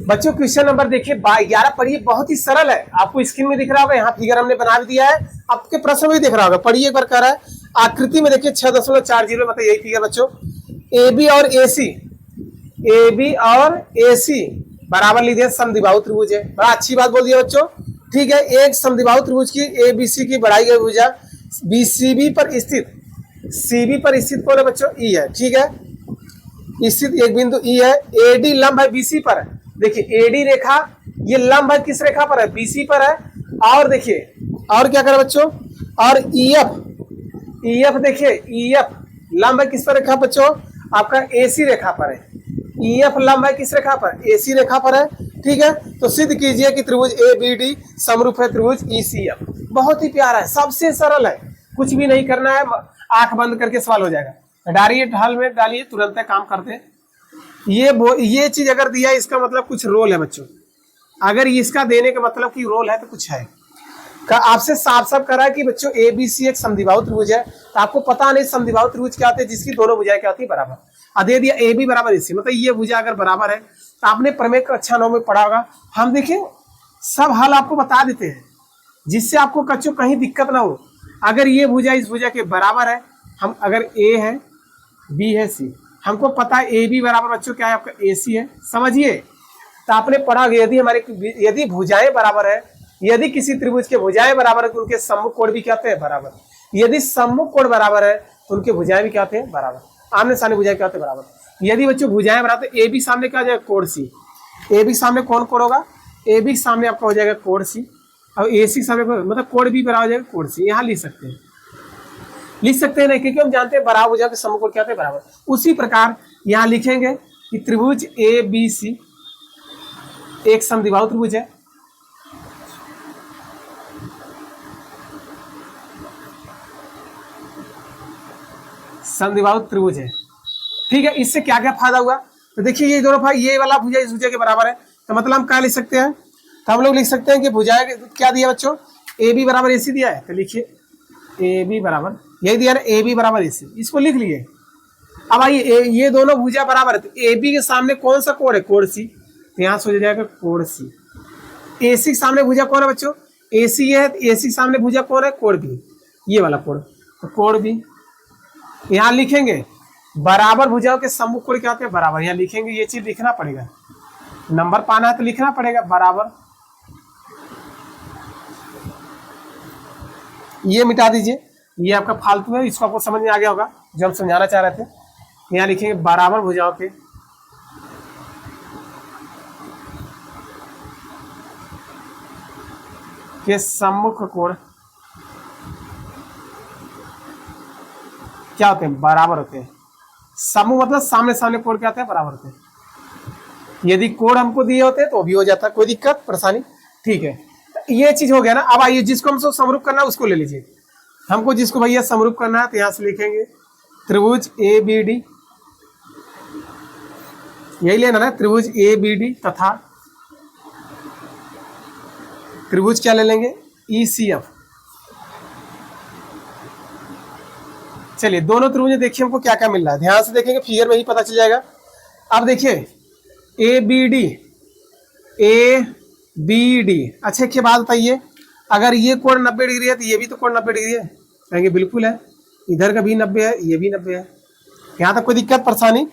बच्चों question number देखिए 11 पढ़िए, बहुत ही सरल है। आपको स्क्रीन में दिख रहा होगा, यहाँ फिगर हमने बना भी दिया है, आपके प्रश्न में दिख रहा होगा। पढ़िए एक बार कर रहा है। आकृति में देखिए 6.40 मतलब यही फिगर बच्चों। ए बी और ए सी बराबर लीजिए समद्विबाहु त्रिभुज है। बड़ा अच्छी बात बोल दिया बच्चों। ठीक है, एक समद्विबाहु त्रिभुज की ए बी सी की बढ़ाई गई भुजा बी सी बी पर स्थित कौन है बच्चों? ई है। ठीक है, स्थित एक बिंदु ई है। एडी लंब है बीसी पर। देखिए एडी रेखा ये लंब है किस रेखा पर है? बीसी पर है। और देखिए और क्या करे बच्चों, और ईएफ देखिए ईएफ लंब है किस पर रेखा बच्चों? आपका एसी रेखा पर है। ईएफ लंब है किस रेखा पर? एसी रेखा पर है। ठीक है, तो सिद्ध कीजिए कि त्रिभुज ए बी डी समरूप है त्रिभुज ईसीएफ। बहुत ही प्यारा है, सबसे सरल है, कुछ भी नहीं करना है, आंख बंद करके सवाल हो जाएगा। डालिए ढाल में डालिए, तुरंत काम करते हैं। ये चीज अगर दिया है इसका मतलब कुछ रोल है बच्चों। अगर इसका देने का मतलब कि रोल है तो कुछ है। आपसे साफ साफ करा कि बच्चों ए बी सी एक समद्विबाहु त्रिभुज है, तो आपको पता नहीं समद्विबाहु त्रिभुज क्या होते हैं जिसकी दोनों भुजाएं क्या होती है? बराबर। दे दिया ए बी बराबर एसी, मतलब ये भुजा अगर बराबर है तो आपने प्रमेय कक्षा 9 में पढ़ा होगा। हम देखिए सब हल आपको बता देते हैं जिससे आपको बच्चों कहीं दिक्कत ना हो। अगर ये भुजा इस भुजा के बराबर है, हम अगर ए है बी है सी, हमको पता है ए बी बराबर बच्चों क्या है? आपका ए सी है। समझिए, तो आपने पढ़ा यदि भुजाएं बराबर है, यदि किसी त्रिभुज के भुजाएं बराबर है तो उनके सम्मुख कोण भी क्या होते हैं? बराबर। यदि सम्मुख कोण बराबर है तो उनके भुजाएं भी क्या होते हैं? बराबर। आमने सामने भुजाएं क्या होते हैं? बराबर। यदि बच्चों भुजाएं बराबर तो ए बी सामने क्या हो जाएगा? कोण सी। ए बी सामने कौन कोण होगा? ए बी सामने आपका हो जाएगा कोण सी, और ए सी सामने मतलब कोण बी बराबर हो जाएगा कोण सी। यहाँ लिख सकते हैं नहीं, क्योंकि हम जानते हैं बराबर भुजा के सम्मुख कोण क्या होते हैं? बराबर। उसी प्रकार यहाँ लिखेंगे कि त्रिभुज ए बी सी एक समद्विबाहु त्रिभुज है। समद्विबाहु त्रिभुज है। ठीक है, इससे क्या क्या फायदा हुआ? तो देखिए ये दोनों भाई, ये वाला भुजा इस भुजा के बराबर है, तो मतलब हम क्या लिख सकते हैं? तो हम लोग लिख सकते हैं कि भुजाएं क्या दिया बच्चों? ए बी बराबर ए सी दिया है, तो लिखिए ए बी बराबर, यही दिया ना, ए बी बराबर ए सी, इसको लिख लिए। अब आइए ये दोनों भुजा बराबर है, तो ए बी के सामने कौन सा कोण है? कोण सी, तो यहाँ से हो जाएगा कोण सी। ए सी के सामने भुजा कौन है बच्चों? ए सी है, ए सी सामने भुजा कौन है? कोण बी, ये वाला कोण, तो कोण बी। यहाँ लिखेंगे बराबर भुजाओं के सम्मुख कोण क्या होते हैं? बराबर। यहाँ लिखेंगे, ये चीज लिखना पड़ेगा, नंबर पाना है तो लिखना पड़ेगा बराबर। ये मिटा दीजिए, ये आपका फालतू है, इसको आपको समझ में आ गया होगा जो हम समझाना चाह रहे थे। यहाँ लिखेंगे बराबर भुजाओं के सम्मुख कोण क्या होते हैं? बराबर होते हैं। सम्मुख मतलब सामने सामने कोण क्या होते हैं? बराबर होते हैं। यदि कोण हमको दिए होते तो भी हो जाता, कोई दिक्कत परेशानी। ठीक है, ये चीज हो गया ना। अब आइए जिसको हमको समरूप करना है उसको ले लीजिए। हमको जिसको भैया समरूप करना है तो यहाँ से लिखेंगे त्रिभुज ए बी डी, यही लेना ना, त्रिभुज ए बी डी तथा त्रिभुज क्या ले लेंगे? ई सी एफ। चलिए दोनों त्रिभुज देखिए हमको क्या क्या मिल रहा है, ध्यान से देखेंगे, फिगर में ही पता चल जाएगा। अब देखिए ए बी डी, अच्छा एक बात बताइए, अगर ये कोण 90 डिग्री है तो ये भी तो कोण 90 डिग्री है? कहेंगे बिल्कुल है, इधर का भी 90 है, ये भी 90 है। यहाँ तक कोई दिक्कत परेशानी?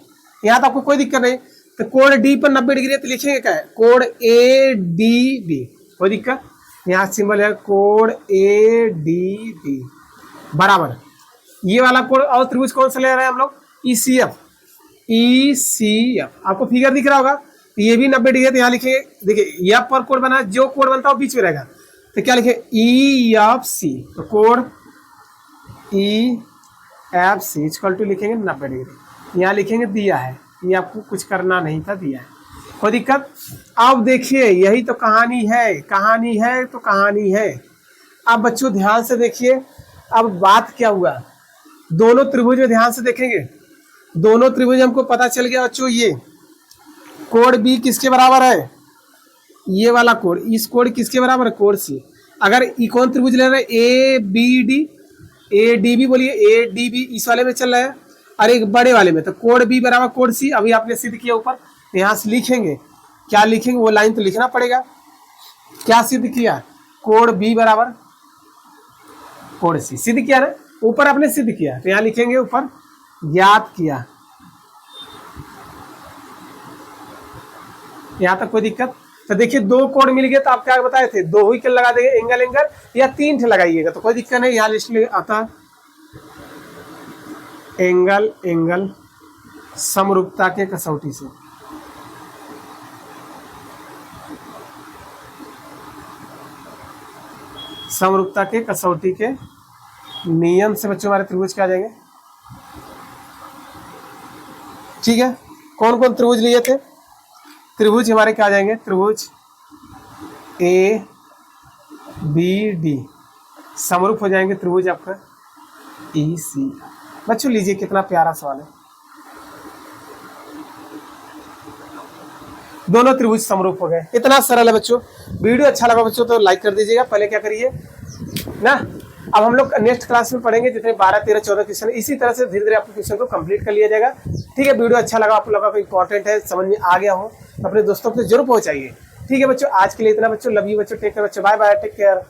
यहाँ तक आपको कोई दिक्कत नहीं। तो कोण डी पर 90 डिग्री है तो लिखेंगे क्या है? कोण ए डी बी, कोई दिक्कत? यहाँ सिंबल है कोण ए डी बी बराबर। ये वाला कोण और त्रिभुज कौन सा ले रहे हैं हम लोग? ई सी एफ। आपको फिगर दिख रहा होगा, तो ये भी 90 डिग्री है, तो यहाँ लिखेंगे, देखिए एफ पर कोण बना, जो कोण बनता है वो बीच में रहेगा, तो क्या लिखे? E F C. तो कोण E F C equal to लिखेंगे 90 डिग्री। यहाँ लिखेंगे दिया है, ये आपको कुछ करना नहीं था, दिया है, कोई दिक्कत? अब देखिए यही तो कहानी है। अब बच्चों ध्यान से देखिए, अब बात क्या हुआ, दोनों त्रिभुज में ध्यान से देखेंगे, दोनों त्रिभुज हमको पता चल गया बच्चों, ये कोण बी किसके बराबर है? ये वाला कोण, इस कोण किसके बराबर है? कोण सी। अगर ई कौन त्रिभुज ले रहे हैं? A B D, A D B बोलिए, ए डी बी इस वाले में चल रहा है, और एक बड़े वाले में, तो कोण बी बराबर कोण सी। अभी आपने सिद्ध किया ऊपर, यहाँ से लिखेंगे क्या लिखेंगे वो लाइन तो लिखना पड़ेगा। क्या सिद्ध किया, कोण बी बराबर कोण सी, सिद्ध किया ना, ऊपर आपने सिद्ध किया तो यहां लिखेंगे ऊपर ज्ञात किया। यहां तक कोई दिक्कत? तो देखिए दो कोण मिल गए तो आप क्या बताए थे, दो ही लगा देंगे एंगल एंगल, या तीन ठे लगाइएगा तो कोई दिक्कत नहीं। यहाँ लिस्ट में आता एंगल एंगल समरूपता के कसौटी से। समरूपता के कसौटी के नियम से बच्चों हमारे त्रिभुज क्या आ जाएंगे। ठीक है, कौन कौन त्रिभुज लिए थे, त्रिभुज हमारे क्या आ जाएंगे, त्रिभुज ए बी डी समरूप हो जाएंगे त्रिभुज आपका ई सी। बच्चों लीजिए कितना प्यारा सवाल है, दोनों त्रिभुज समरूप हो गए, इतना सरल है बच्चों। वीडियो अच्छा लगा बच्चों तो लाइक कर दीजिएगा, पहले क्या करिए ना। अब हम लोग नेक्स्ट क्लास में पढ़ेंगे जितने 12, 13, 14 क्वेश्चन, इसी तरह से धीरे धीरे आपके क्वेश्चन को कंप्लीट कर लिया जाएगा। ठीक है, वीडियो अच्छा लगा, आप लोगों को इंपॉर्टेंट है, समझ में आ गया हो तो अपने दोस्तों को जरूर पहुंचाइए। ठीक है बच्चों, आज के लिए इतना बच्चों, लव यू बच्चों, टेक केयर बच्चों, बाय बाय, टेक केयर।